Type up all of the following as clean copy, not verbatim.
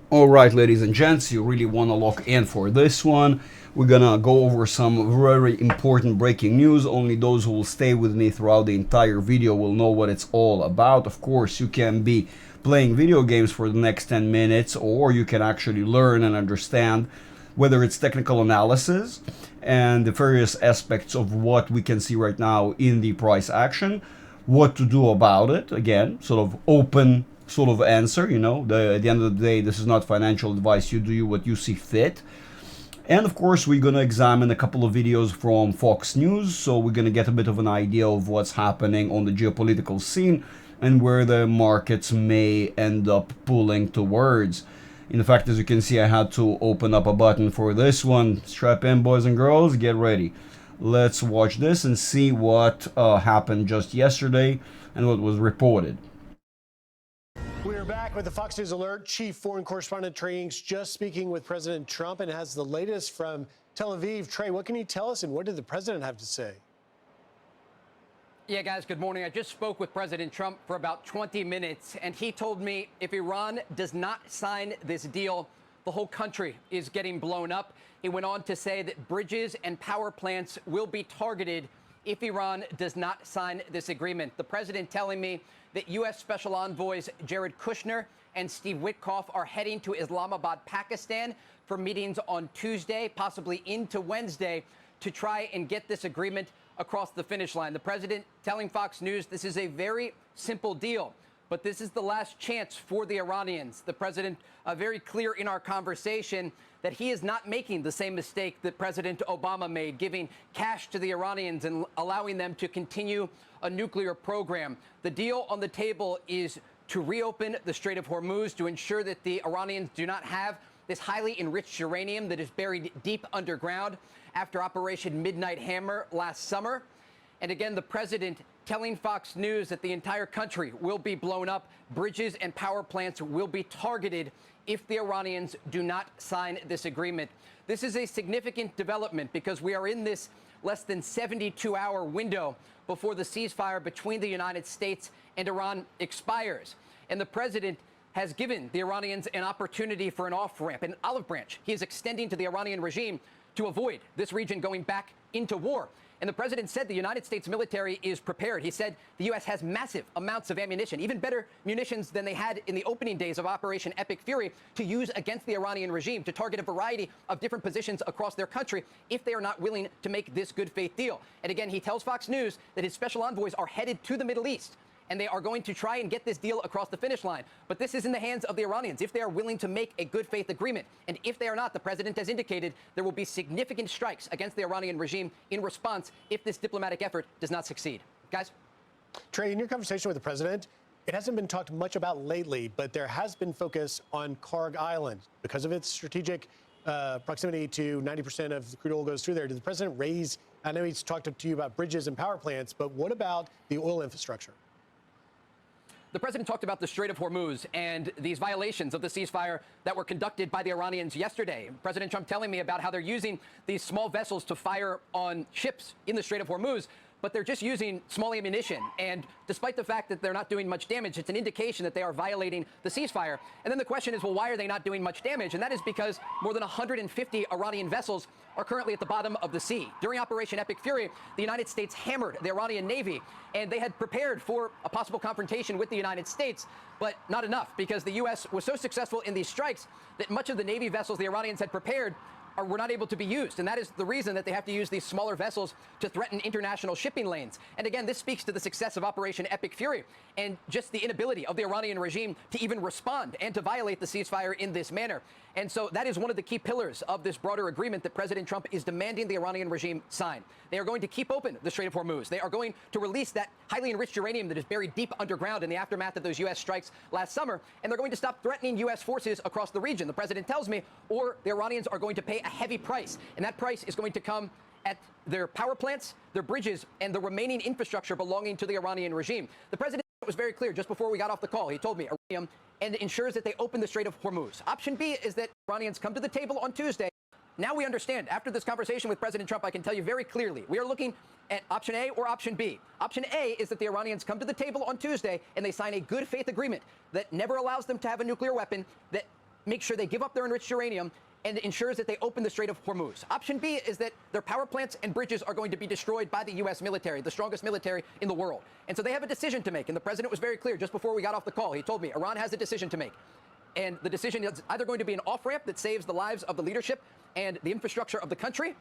All right, ladies and gents, you really want to lock in for this one. We're gonna go over some very important breaking news. Only those who will stay with me throughout the entire video will know what it's all about. Of course, you can be playing video games for the next 10 minutes, or you can actually learn and understand whether it's technical analysis and the various aspects of what we can see right now in the price action, what to do about it. Again, sort of open sort of answer. At the end of the day, this is not financial advice. You do what you see fit. And of course, we're going to examine a couple of videos from Fox News. So we're going to get a bit of an idea of what's happening on the geopolitical scene and where the markets may end up pulling towards. In fact, as you can see, I had to open up a button for this one. Strap in, boys and girls, get ready. Let's watch this and see what happened just yesterday and what was reported. We are back with the Fox News Alert. Chief Foreign Correspondent Trey Yingst just speaking with President Trump and has the latest from Tel Aviv. Trey, what can you tell us and what did the president have to say? Yeah, guys, good morning. I just spoke with President Trump for about 20 minutes, and he told me if Iran does not sign this deal, the whole country is getting blown up. He went on to say that bridges and power plants will be targeted if Iran does not sign this agreement. The president telling me that U.S. Special Envoys Jared Kushner and Steve Witkoff are heading to Islamabad, Pakistan for meetings on Tuesday, possibly into Wednesday, to try and get this agreement across the finish line. The president telling Fox News this is a very simple deal, but this is the last chance for the Iranians. The president very clear in our conversation that he is not making the same mistake that President Obama made, giving cash to the Iranians and allowing them to continue a nuclear program. The deal on the table is to reopen the Strait of Hormuz to ensure that the Iranians do not have this highly enriched uranium that is buried deep underground after Operation Midnight Hammer last summer. And again, the president telling Fox News that the entire country will be blown up. Bridges and power plants will be targeted if the Iranians do not sign this agreement. This is a significant development because we are in this less than 72-hour window before the ceasefire between the United States and Iran expires. And the president has given the Iranians an opportunity for an off-ramp, an olive branch he is extending to the Iranian regime to avoid this region going back into war. And the president said the United States military is prepared. He said the U.S. has massive amounts of ammunition, even better munitions than they had in the opening days of Operation Epic Fury, to use against the Iranian regime, to target a variety of different positions across their country if they are not willing to make this good faith deal. And again, he tells Fox News that his special envoys are headed to the Middle East, and they are going to try and get this deal across the finish line. But this is in the hands of the Iranians, if they are willing to make a good faith agreement. And if they are not, the president has indicated there will be significant strikes against the Iranian regime in response if this diplomatic effort does not succeed. Guys? Trey, in your conversation with the president, it hasn't been talked much about lately, but there has been focus on Karg Island because of its strategic proximity to 90% of the crude oil goes through there. Did the president raise, I know he's talked to you about bridges and power plants, but what about the oil infrastructure? The president talked about the Strait of Hormuz and these violations of the ceasefire that were conducted by the Iranians yesterday. President Trump telling me about how they're using these small vessels to fire on ships in the Strait of Hormuz, but they're just using small ammunition. And despite the fact that they're not doing much damage, it's an indication that they are violating the ceasefire. And then the question is, well, why are they not doing much damage? And that is because more than 150 Iranian vessels are currently at the bottom of the sea. During Operation Epic Fury, the United States hammered the Iranian Navy, and they had prepared for a possible confrontation with the United States, but not enough, because the U.S. was so successful in these strikes that much of the Navy vessels the Iranians had prepared were not able to be used. And that is the reason that they have to use these smaller vessels to threaten international shipping lanes. And again, this speaks to the success of Operation Epic Fury and just the inability of the Iranian regime to even respond and to violate the ceasefire in this manner. And so that is one of the key pillars of this broader agreement that President Trump is demanding the Iranian regime sign. They are going to keep open the Strait of Hormuz. They are going to release that highly enriched uranium that is buried deep underground in the aftermath of those U.S. strikes last summer. And they're going to stop threatening U.S. forces across the region, the president tells me, or the Iranians are going to pay a heavy price. And that price is going to come at their power plants, their bridges, and the remaining infrastructure belonging to the Iranian regime. The president was very clear just before we got off the call. He told me uranium and ensures that they open the Strait of Hormuz. Option B is that Iranians come to the table on Tuesday. Now we understand. After this conversation with President Trump, I can tell you very clearly, we are looking at option A or option B. Option A is that the Iranians come to the table on Tuesday and they sign a good faith agreement that never allows them to have a nuclear weapon, that makes sure they give up their enriched uranium and ensures that they open the Strait of Hormuz. Option B is that their power plants and bridges are going to be destroyed by the U.S. military, the strongest military in the world. And so they have a decision to make. And the president was very clear just before we got off the call. He told me Iran has a decision to make. And the decision is either going to be an off-ramp that saves the lives of the leadership and the infrastructure of the country,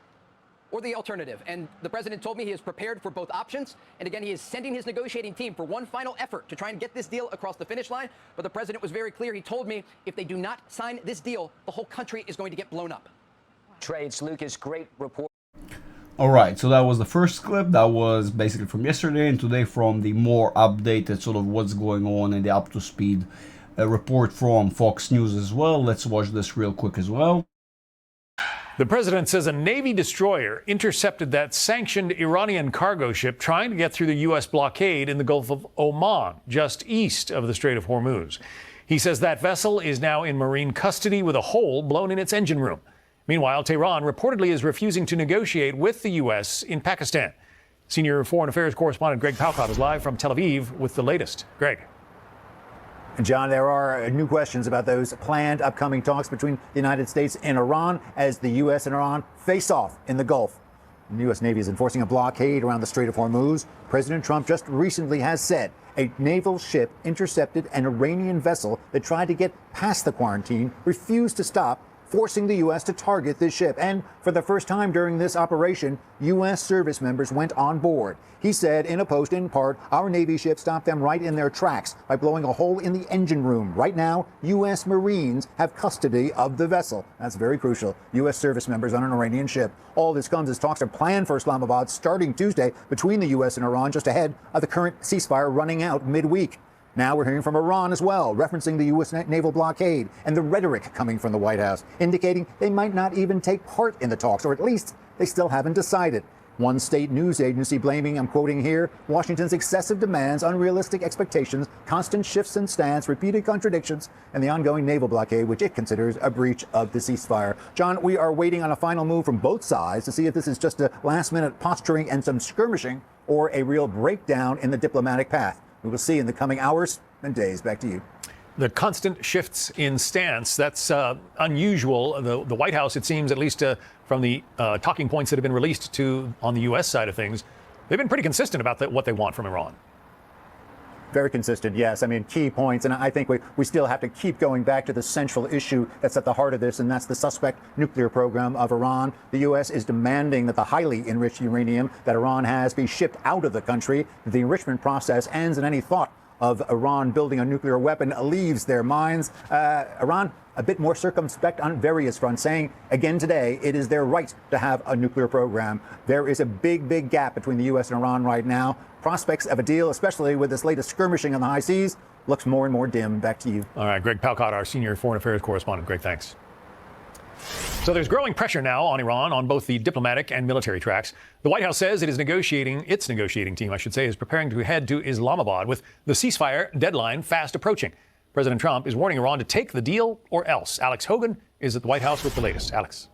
or the alternative. And the president told me he is prepared for both options. And again, he is sending his negotiating team for one final effort to try and get this deal across the finish line. But the president was very clear. He told me if they do not sign this deal, the whole country is going to get blown up. Trades, Lucas, great report. All right, so that was the first clip. That was basically from yesterday, and today from the more updated sort of what's going on and the up-to-speed report from Fox News as well. Let's watch this real quick as well. The president says a Navy destroyer intercepted that sanctioned Iranian cargo ship trying to get through the U.S. blockade in the Gulf of Oman, just east of the Strait of Hormuz. He says that vessel is now in Marine custody with a hole blown in its engine room. Meanwhile, Tehran reportedly is refusing to negotiate with the U.S. in Pakistan. Senior Foreign Affairs correspondent Greg Palkov is live from Tel Aviv with the latest. Greg. John, there are new questions about those planned upcoming talks between the United States and Iran as the U.S. and Iran face off in the Gulf. The U.S. Navy is enforcing a blockade around the Strait of Hormuz. President Trump just recently has said a naval ship intercepted an Iranian vessel that tried to get past the quarantine, refused to stop, forcing the U.S. to target this ship. And for the first time during this operation, U.S. service members went on board. He said in a post, in part, our Navy ship stopped them right in their tracks by blowing a hole in the engine room. Right now, U.S. Marines have custody of the vessel. That's very crucial. U.S. service members on an Iranian ship. All this comes as talks are planned for Islamabad starting Tuesday between the U.S. and Iran just ahead of the current ceasefire running out midweek. Now we're hearing from Iran as well, referencing the U.S. naval blockade and the rhetoric coming from the White House, indicating they might not even take part in the talks, or at least they still haven't decided. One state news agency blaming, I'm quoting here, Washington's excessive demands, unrealistic expectations, constant shifts in stance, repeated contradictions, and the ongoing naval blockade, which it considers a breach of the ceasefire. John, we are waiting on a final move from both sides to see if this is just a last-minute posturing and some skirmishing, or a real breakdown in the diplomatic path. We will see in the coming hours and days. Back to you. The constant shifts in stance, that's unusual. The White House, it seems, at least from the talking points that have been released on the U.S. side of things, they've been pretty consistent about what they want from Iran. Very consistent, yes. I mean, key points. And I think we still have to keep going back to the central issue that's at the heart of this, and that's the suspect nuclear program of Iran. The U.S. is demanding that the highly enriched uranium that Iran has be shipped out of the country. The enrichment process ends, and any thought of Iran building a nuclear weapon leaves their minds. Iran, a bit more circumspect on various fronts, saying again today it is their right to have a nuclear program. There is a big gap between the U.S. and Iran right now. Prospects of a deal, especially with this latest skirmishing on the high seas, looks more and more dim. Back to you. All right, Greg Palkov, our senior foreign affairs correspondent. Greg, thanks. So there's growing pressure now on Iran on both the diplomatic and military tracks. The White House says its negotiating team, is preparing to head to Islamabad with the ceasefire deadline fast approaching. President Trump is warning Iran to take the deal or else. Alex Hogan is at the White House with the latest. Alex.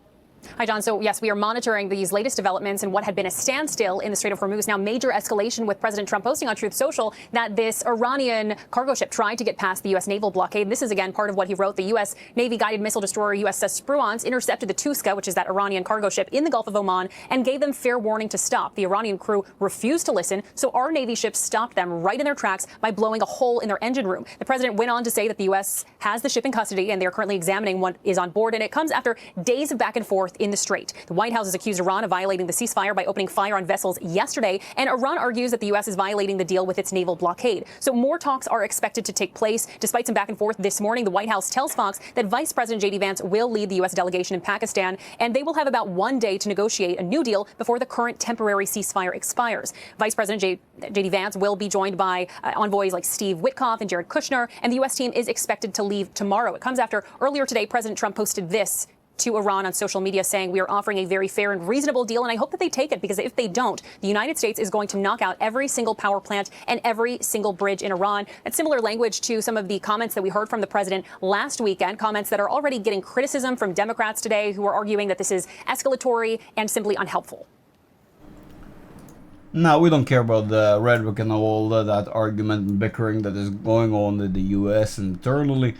Hi, John. So, yes, we are monitoring these latest developments and what had been a standstill in the Strait of Hormuz. Now, major escalation with President Trump posting on Truth Social that this Iranian cargo ship tried to get past the U.S. naval blockade. This is, again, part of what he wrote. The U.S. Navy guided missile destroyer USS Spruance intercepted the Tuska, which is that Iranian cargo ship, in the Gulf of Oman and gave them fair warning to stop. The Iranian crew refused to listen, so our Navy ship stopped them right in their tracks by blowing a hole in their engine room. The president went on to say that the U.S. has the ship in custody and they're currently examining what is on board, and it comes after days of back and forth in the Strait. The White House has accused Iran of violating the ceasefire by opening fire on vessels yesterday, and Iran argues that the U.S. is violating the deal with its naval blockade. So more talks are expected to take place. Despite some back and forth this morning, the White House tells Fox that Vice President J.D. Vance will lead the U.S. delegation in Pakistan, and they will have about 1 day to negotiate a new deal before the current temporary ceasefire expires. Vice President J.D. Vance will be joined by envoys like Steve Witkoff and Jared Kushner, and the U.S. team is expected to leave tomorrow. It comes after earlier today, President Trump posted this to Iran on social media, saying we are offering a very fair and reasonable deal, and I hope that they take it, because if they don't, the United States is going to knock out every single power plant and every single bridge in Iran. That's similar language to some of the comments that we heard from the president last weekend, comments that are already getting criticism from Democrats today who are arguing that this is escalatory and simply unhelpful. Now, we don't care about the rhetoric and all that argument and bickering that is going on in the U.S. internally.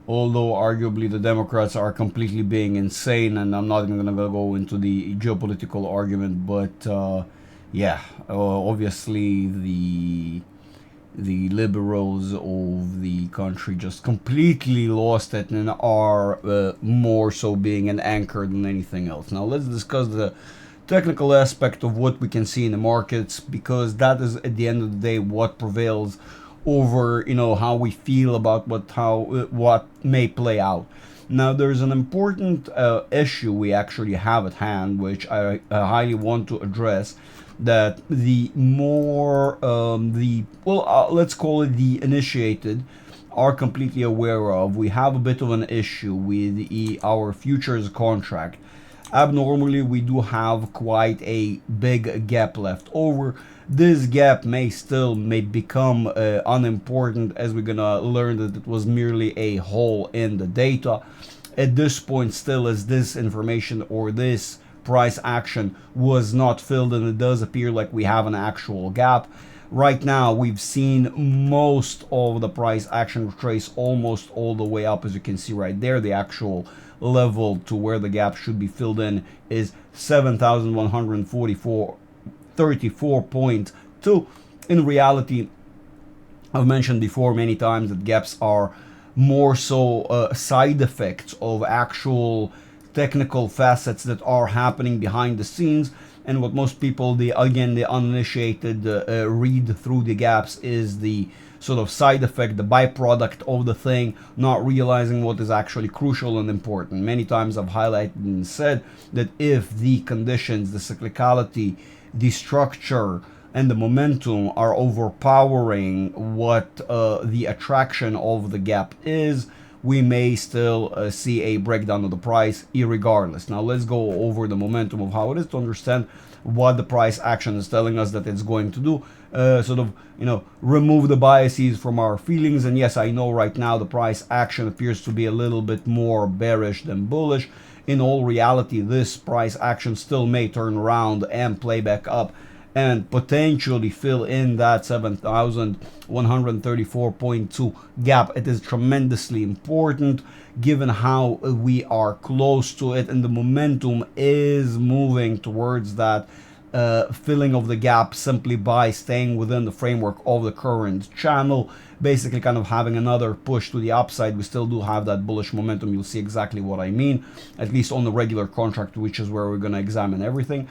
although arguably the Democrats are completely being insane, and I'm not even going to go into the geopolitical argument, but yeah, obviously the liberals of the country just completely lost it and are more so being an anchor than anything else. Now let's discuss the technical aspect of what we can see in the markets, because that is at the end of the day what prevails over, you know, how we feel about what may play out. Now there's an important issue we actually have at hand, which I highly want to address, that the more let's call it the initiated are completely aware of. We have a bit of an issue with our futures contract. Abnormally, we do have quite a big gap left over. This gap may become unimportant, as we're gonna learn that it was merely a hole in the data. At this point, still, as this information or this price action was not filled, and it does appear like we have an actual gap. Right now, we've seen most of the price action trace almost all the way up, as you can see right there. The actual level to where the gap should be filled in is 7,134.2. In reality, I've mentioned before many times that gaps are more so side effects of actual technical facets that are happening behind the scenes, and what most people, the uninitiated, read through the gaps is the sort of side effect, the byproduct of the thing, not realizing what is actually crucial and important. Many times I've highlighted and said that if the conditions, the cyclicality, the structure, and the momentum are overpowering what the attraction of the gap is, we may still see a breakdown of the price irregardless. Now let's go over the momentum of how it is to understand what the price action is telling us that it's going to do. Sort of, you know, remove the biases from our feelings. And yes, I know right now the price action appears to be a little bit more bearish than bullish. In all reality, this price action still may turn around and play back up and potentially fill in that 7,134.2 gap. It is tremendously important given how we are close to it, and the momentum is moving towards that filling of the gap simply by staying within the framework of the current channel, basically kind of having another push to the upside. We still do have that bullish momentum. You'll see exactly what I mean, at least on the regular contract, which is where we're going to examine everything.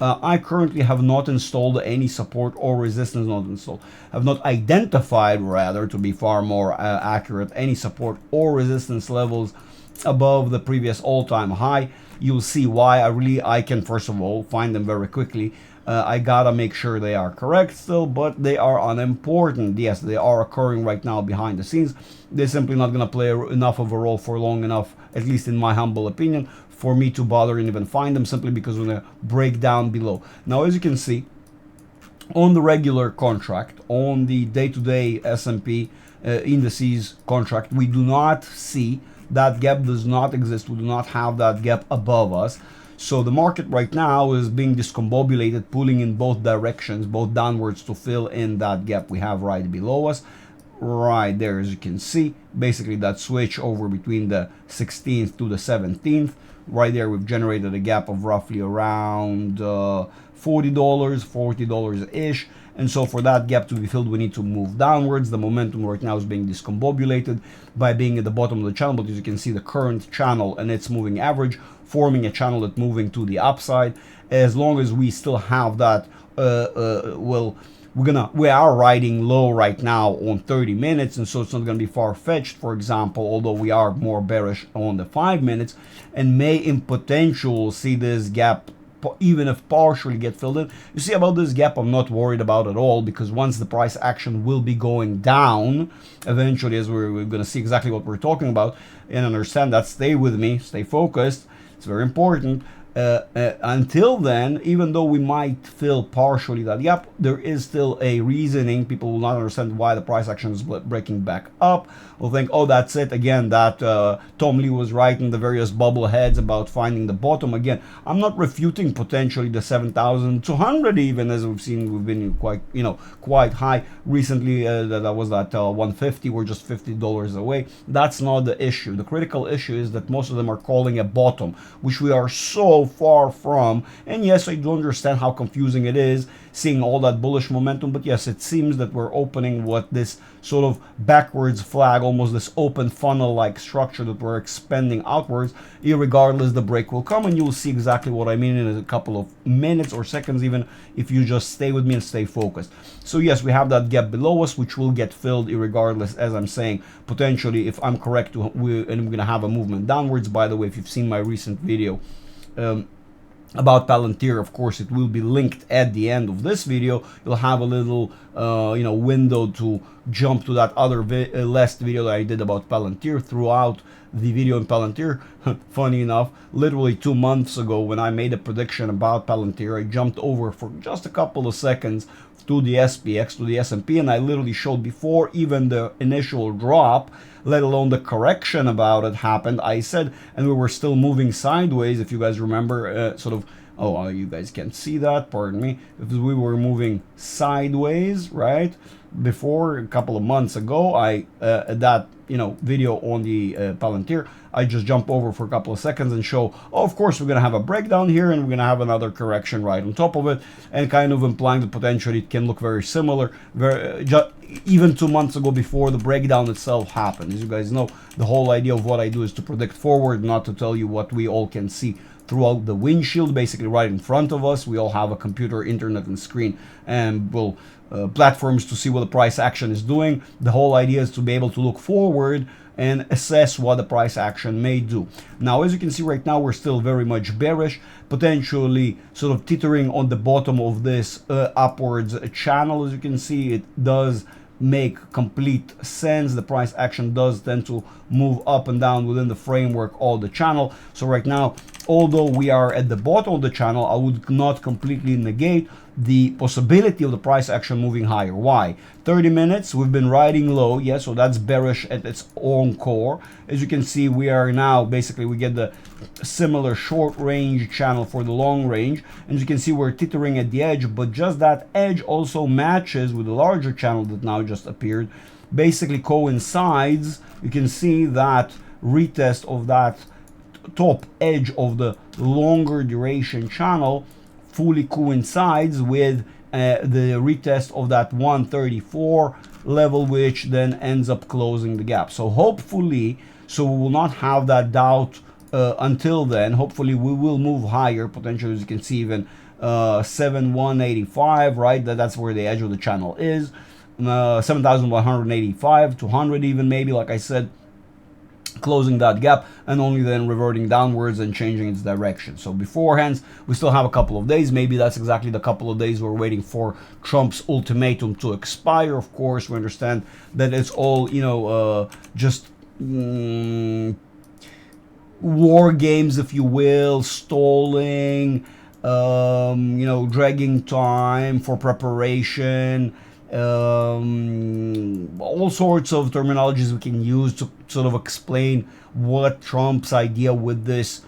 I currently have not installed any support or resistance, have not identified, rather, to be far more accurate, any support or resistance levels above the previous all-time high. You'll see why. I can first of all find them very quickly. I gotta make sure they are correct still, but they are unimportant. Yes, they are occurring right now behind the scenes. They're simply not gonna play enough of a role for long enough, at least in my humble opinion, for me to bother and even find them, simply because we're gonna break down below. Now, as you can see, on the regular contract, on the day-to-day S&P indices contract, we do not see that gap. Does not exist. We do not have that gap above us. So the market right now is being discombobulated, pulling in both directions, both downwards, to fill in that gap we have right below us. Right there, as you can see, basically that switch over between the 16th to the 17th. Right there, we've generated a gap of roughly around $40-ish. And so for that gap to be filled, we need to move downwards. The momentum right now is being discombobulated by being at the bottom of the channel, but as you can see, the current channel and its moving average forming a channel that's moving to the upside. As long as we still have that, we are riding low right now on 30 minutes, and so it's not going to be far-fetched, for example, although we are more bearish on the 5 minutes, and may in potential see this gap, even if partially, get filled in. You see, about this gap, I'm not worried about at all, because once the price action will be going down eventually, as we're going to see exactly what we're talking about, and understand that. Stay with me, stay focused, it's very important. until then, even though we might fill partially that gap, there is still a reasoning. People will not understand why the price action is breaking back up. Will think, oh, that's it again, that Tom Lee was right in the various bubble heads about finding the bottom. Again, I'm not refuting potentially the 7,200 even, as we've seen. We've been quite high recently. That was at 150. We're just $50 away. That's not the issue. The critical issue is that most of them are calling a bottom, which we are so far from. And yes, I do understand how confusing it is seeing all that bullish momentum, but yes, it seems that we're opening what this sort of backwards flag, almost this open funnel like structure that we're expanding outwards. Irregardless, the break will come, and you'll see exactly what I mean in a couple of minutes or seconds, even if you just stay with me and stay focused. So yes, we have that gap below us, which will get filled irregardless, as I'm saying. Potentially, if I'm correct, and we're going to have a movement downwards. By the way, if you've seen my recent video about Palantir, of course, it will be linked at the end of this video. You'll have a little window to jump to that other last video that I did about Palantir. Throughout the video in Palantir, funny enough, literally 2 months ago, when I made a prediction about Palantir, I jumped over for just a couple of seconds to the SPX, to the S&P, and I literally showed before even the initial drop, let alone the correction about it happened, I said, and we were still moving sideways, if you guys remember, you guys can't see that, pardon me, if we were moving sideways, right, before a couple of months ago, that video on the Palantir, I just jump over for a couple of seconds and show, of course, we're going to have a breakdown here and we're going to have another correction right on top of it, and kind of implying that potentially it can look very similar, even 2 months ago before the breakdown itself happened. As you guys know, the whole idea of what I do is to predict forward, not to tell you what we all can see throughout the windshield, basically right in front of us. We all have a computer, internet, and screen, and platforms to see what the price action is doing. The whole idea is to be able to look forward and assess what the price action may do. Now, as you can see right now, we're still very much bearish, potentially sort of teetering on the bottom of this upwards channel. As you can see, it does make complete sense. The price action does tend to move up and down within the framework of the channel. So right now, although we are at the bottom of the channel, I would not completely negate the possibility of the price action moving higher. Why? 30 minutes, we've been riding low, yes, so that's bearish at its own core. As you can see, we are now, basically, we get the similar short range channel for the long range. And as you can see, we're teetering at the edge, but just that edge also matches with the larger channel that now just appeared. Basically coincides, you can see that retest of that top edge of the longer duration channel fully coincides with the retest of that 134 level, which then ends up closing the gap. So hopefully, we will not have that doubt until then. Hopefully we will move higher, potentially, as you can see, even 7,185, right? That's where the edge of the channel is. 7,185, 200 even, maybe, like I said, closing that gap, and only then reverting downwards and changing its direction. So beforehand, we still have a couple of days. Maybe that's exactly the couple of days we're waiting for Trump's ultimatum to expire. Of course, we understand that it's all, just war games, if you will, stalling, dragging time for preparation, all sorts of terminologies we can use to sort of explain what Trump's idea with this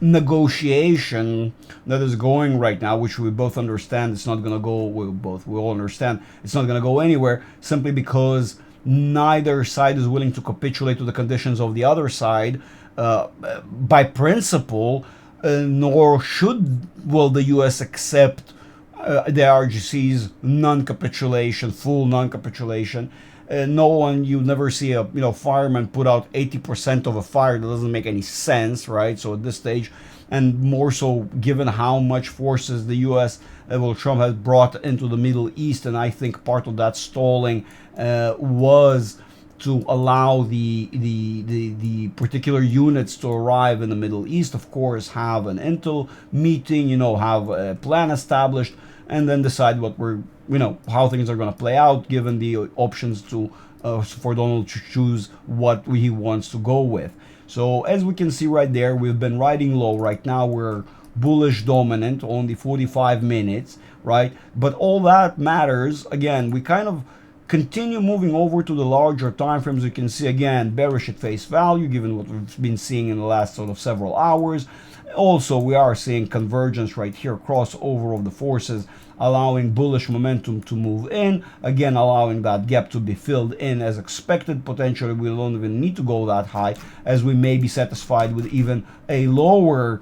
negotiation that is going right now, which we both understand it's not going to go, we all understand it's not going to go anywhere, simply because neither side is willing to capitulate to the conditions of the other side by principle, nor should the US accept the RGC's non-capitulation, full non-capitulation. You never see a fireman put out 80% of a fire. That doesn't make any sense, right? So at this stage, and more so given how much forces the US Trump has brought into the Middle East, and I think part of that stalling was to allow the particular units to arrive in the Middle East, of course, have an intel meeting, have a plan established, and then decide what how things are going to play out, given the options for Donald to choose what he wants to go with. So as we can see right there, we've been riding low. Right now we're bullish dominant, only 45 minutes, right? But all that matters, again, we kind of continue moving over to the larger time frames. You can see again bearish at face value given what we've been seeing in the last sort of several hours. Also, we are seeing convergence right here, crossover of the forces, allowing bullish momentum to move in, again allowing that gap to be filled in as expected. Potentially we don't even need to go that high, as we may be satisfied with even a lower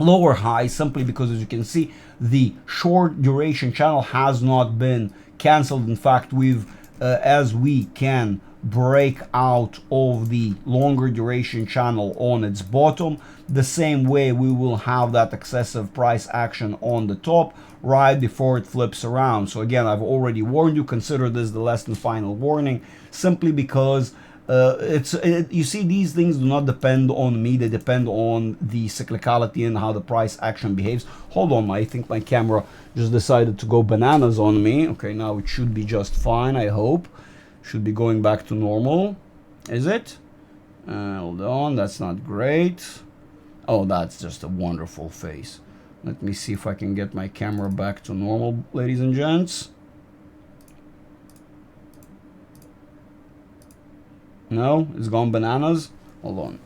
lower high, simply because, as you can see, the short duration channel has not been canceled. In fact, we've as we can break out of the longer duration channel on its bottom, the same way we will have that excessive price action on the top right before it flips around. So again, I've already warned you, consider this the less than final warning, simply because you see, these things do not depend on me, they depend on the cyclicality and how the price action behaves. Hold on, I think my camera just decided to go bananas on me. Okay, now it should be just fine, I hope. Should be going back to normal. Is it? Hold on, that's not great. Oh, that's just a wonderful face. Let me see if I can get my camera back to normal, ladies and gents. No, it's gone bananas. Hold on.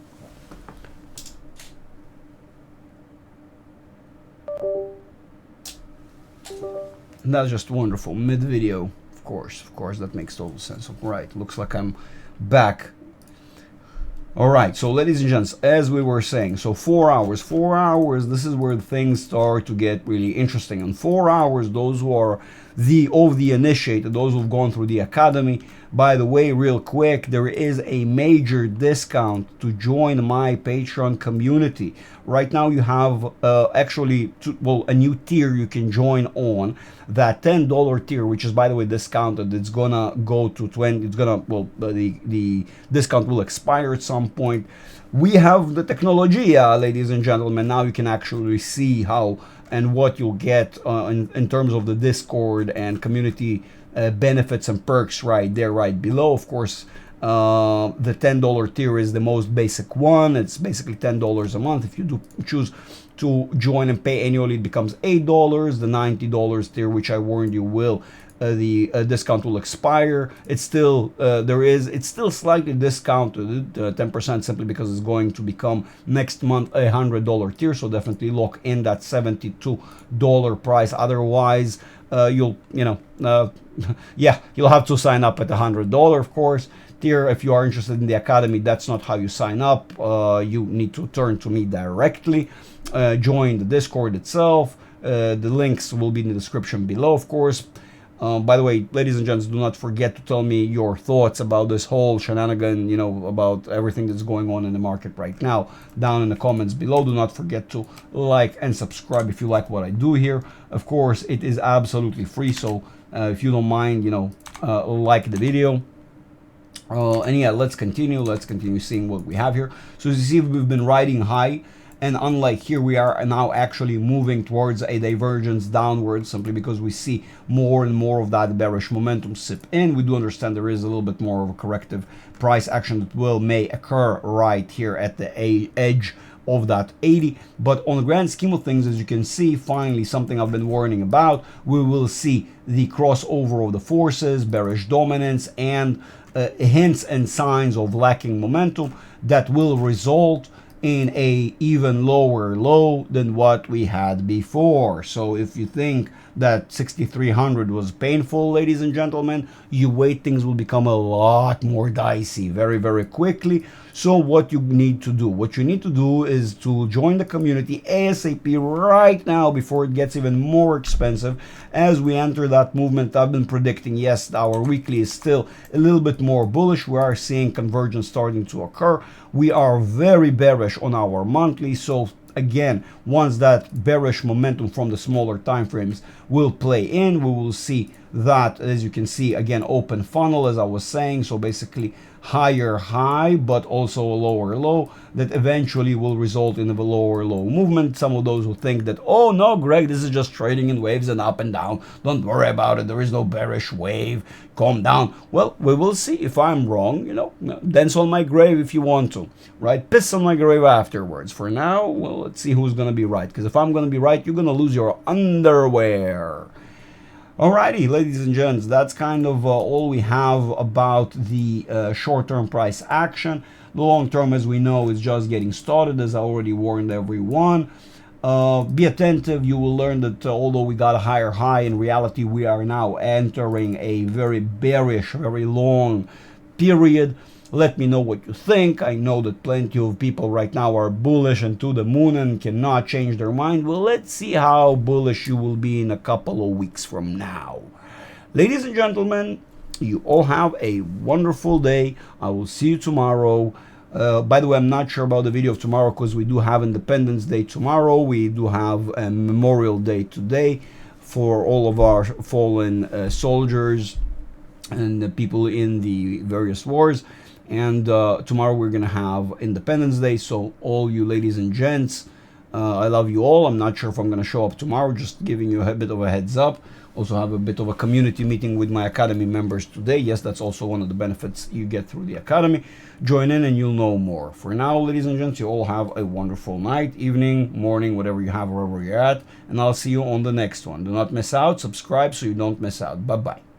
And that's just wonderful. Mid-video, of course, that makes total sense. Right, looks like I'm back. All right, so ladies and gents, as we were saying, so 4 hours, this is where things start to get really interesting. In 4 hours, those who are the initiated, those who've gone through the academy, by the way, real quick, there is a major discount to join my Patreon community. Right now you have a new tier you can join on. That $10 tier, which is, by the way, discounted, it's gonna go to 20. It's gonna, well, the discount will expire at some point. We have the technology, ladies and gentlemen. Now you can actually see how and what you'll get in terms of the Discord and community benefits and perks right there, right below. Of course, the $10 tier is the most basic one. It's basically $10 a month. If you do choose to join and pay annually, it becomes $8. The $90 tier, which I warned you will, the discount will expire. It's still it's still slightly discounted, 10%, simply because it's going to become next month a $100 tier. So definitely lock in that $72 price. Otherwise, you'll have to sign up at $100, of course. Tier, if you are interested in the academy, that's not how you sign up. You need to turn to me directly, join the Discord itself. The links will be in the description below, of course. By the way, ladies and gents, do not forget to tell me your thoughts about this whole shenanigan, about everything that's going on in the market right now, down in the comments below. Do not forget to like and subscribe if you like what I do here. Of course, it is absolutely free, so if you don't mind, like the video. And yeah, let's continue seeing what we have here. So as you see, we've been riding high, and unlike here, we are now actually moving towards a divergence downwards, simply because we see more and more of that bearish momentum sip in. We do understand there is a little bit more of a corrective price action that may occur right here at the edge of that 80, but on the grand scheme of things, as you can see, finally something I've been warning about, we will see the crossover of the forces, bearish dominance, and hints and signs of lacking momentum that will result in a even lower low than what we had before. So if you think that 6,300 was painful, ladies and gentlemen, you wait, things will become a lot more dicey very, very quickly. So what you need to do is to join the community ASAP right now before it gets even more expensive. As we enter that movement, I've been predicting, yes, our weekly is still a little bit more bullish. We are seeing convergence starting to occur. We are very bearish on our monthly. So again, once that bearish momentum from the smaller time frames will play in, we will see that, as you can see, again, open funnel, as I was saying. So basically higher high, but also a lower low that eventually will result in a lower low movement. Some of those who think that, oh no, Greg, this is just trading in waves and up and down. Don't worry about it. There is no bearish wave. Calm down. Well, we will see. If I'm wrong, you know, dance on my grave if you want to, right? Piss on my grave afterwards. For now, well, let's see who's going to be right. Because if I'm going to be right, you're going to lose your underwear. Alrighty, ladies and gents, that's kind of all we have about the short-term price action. The long-term, as we know, is just getting started, as I already warned everyone. Be attentive. You will learn that although we got a higher high, in reality, we are now entering a very bearish, very long period. Let me know what you think. I know that plenty of people right now are bullish and to the moon and cannot change their mind. Well, let's see how bullish you will be in a couple of weeks from now. Ladies and gentlemen, you all have a wonderful day. I will see you tomorrow. By the way, I'm not sure about the video of tomorrow because we do have Independence Day tomorrow. We do have a Memorial Day today for all of our fallen soldiers and the people in the various wars. And tomorrow we're going to have Independence Day. So all you ladies and gents, I love you all. I'm not sure if I'm going to show up tomorrow, just giving you a bit of a heads up. Also have a bit of a community meeting with my Academy members today. Yes, that's also one of the benefits you get through the Academy. Join in and you'll know more. For now, ladies and gents, you all have a wonderful night, evening, morning, whatever you have, wherever you're at. And I'll see you on the next one. Do not miss out. Subscribe so you don't miss out. Bye-bye.